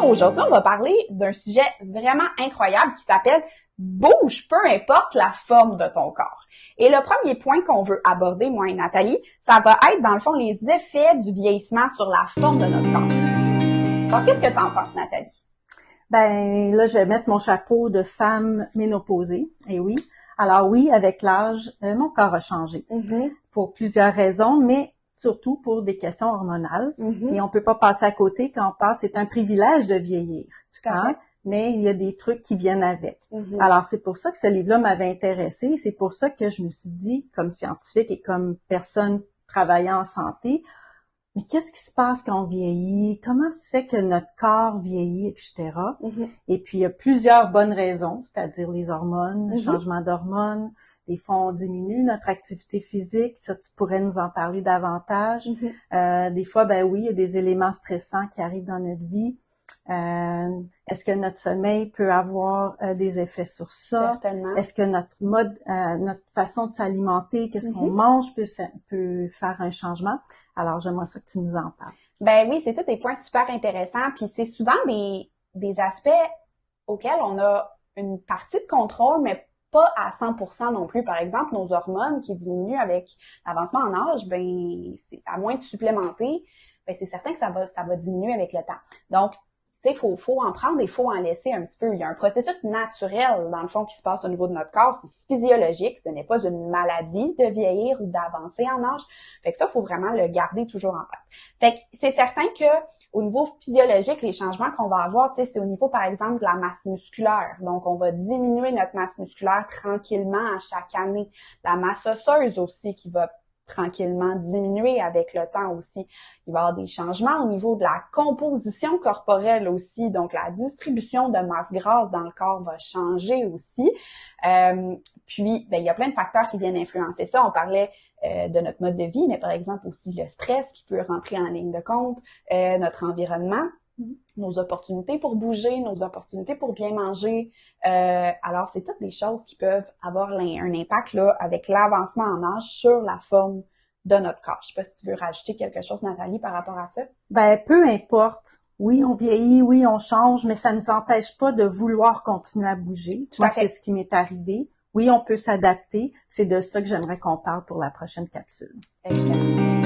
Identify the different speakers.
Speaker 1: aujourd'hui, on va parler d'un sujet vraiment incroyable qui s'appelle « Bouge, peu importe la forme de ton corps ». Et le premier point qu'on veut aborder, moi et Nathalie, ça va être, dans le fond, les effets du vieillissement sur la forme de notre corps. Alors, qu'est-ce que tu en penses, Nathalie?
Speaker 2: Ben là, je vais mettre mon chapeau de femme ménopausée. Et oui, alors oui, avec l'âge, mon corps a changé pour plusieurs raisons, mais surtout pour des questions hormonales. Et on peut pas passer à côté quand on passe. C'est un privilège de vieillir.
Speaker 1: Tout à fait.
Speaker 2: Mais il y a des trucs qui viennent avec. Alors, c'est pour ça que ce livre-là m'avait intéressée. C'est pour ça que je me suis dit, comme scientifique et comme personne travaillant en santé, mais qu'est-ce qui se passe quand on vieillit? Comment se fait que notre corps vieillit, etc. Et puis, il y a plusieurs bonnes raisons, c'est-à-dire les hormones, le changement d'hormones. Des fois, on diminue notre activité physique. Ça, tu pourrais nous en parler davantage. Des fois, ben oui, il y a des éléments stressants qui arrivent dans notre vie. Est-ce que notre sommeil peut avoir des effets sur ça?
Speaker 1: Certainement.
Speaker 2: Est-ce que notre notre façon de s'alimenter, qu'est-ce qu'on mange peut faire un changement? Alors, j'aimerais ça que tu nous en parles.
Speaker 1: Ben oui, c'est tous des points super intéressants, puis c'est souvent des aspects auxquels on a une partie de contrôle, mais pas à 100% non plus. Par exemple, nos hormones qui diminuent avec l'avancement en âge, ben c'est à moins de supplémenter, ben c'est certain que ça va diminuer avec le temps. Donc, tu sais, faut en prendre et il faut en laisser un petit peu. Il y a un processus naturel, dans le fond, qui se passe au niveau de notre corps. C'est physiologique. Ce n'est pas une maladie de vieillir ou d'avancer en âge. Fait que ça, faut vraiment le garder toujours en tête. Fait que c'est certain que au niveau physiologique, les changements qu'on va avoir, tu sais, c'est au niveau, par exemple, de la masse musculaire. Donc, on va diminuer notre masse musculaire tranquillement à chaque année. La masse osseuse aussi qui va tranquillement diminuer avec le temps aussi. Il va y avoir des changements au niveau de la composition corporelle aussi, donc la distribution de masse grasse dans le corps va changer aussi. Puis, ben, il y a plein de facteurs qui viennent influencer ça. On parlait de notre mode de vie, mais par exemple aussi le stress qui peut rentrer en ligne de compte, notre environnement, nos opportunités pour bouger, nos opportunités pour bien manger. Alors, c'est toutes des choses qui peuvent avoir un impact là avec l'avancement en âge sur la forme de notre corps. Je sais pas si tu veux rajouter quelque chose, Nathalie, par rapport à ça.
Speaker 2: Ben, peu importe. Oui, on vieillit, oui, on change, mais ça ne nous empêche pas de vouloir continuer à bouger. Moi, c'est ce qui m'est arrivé. Oui, on peut s'adapter. C'est de ça que j'aimerais qu'on parle pour la prochaine capsule.
Speaker 1: Excellent.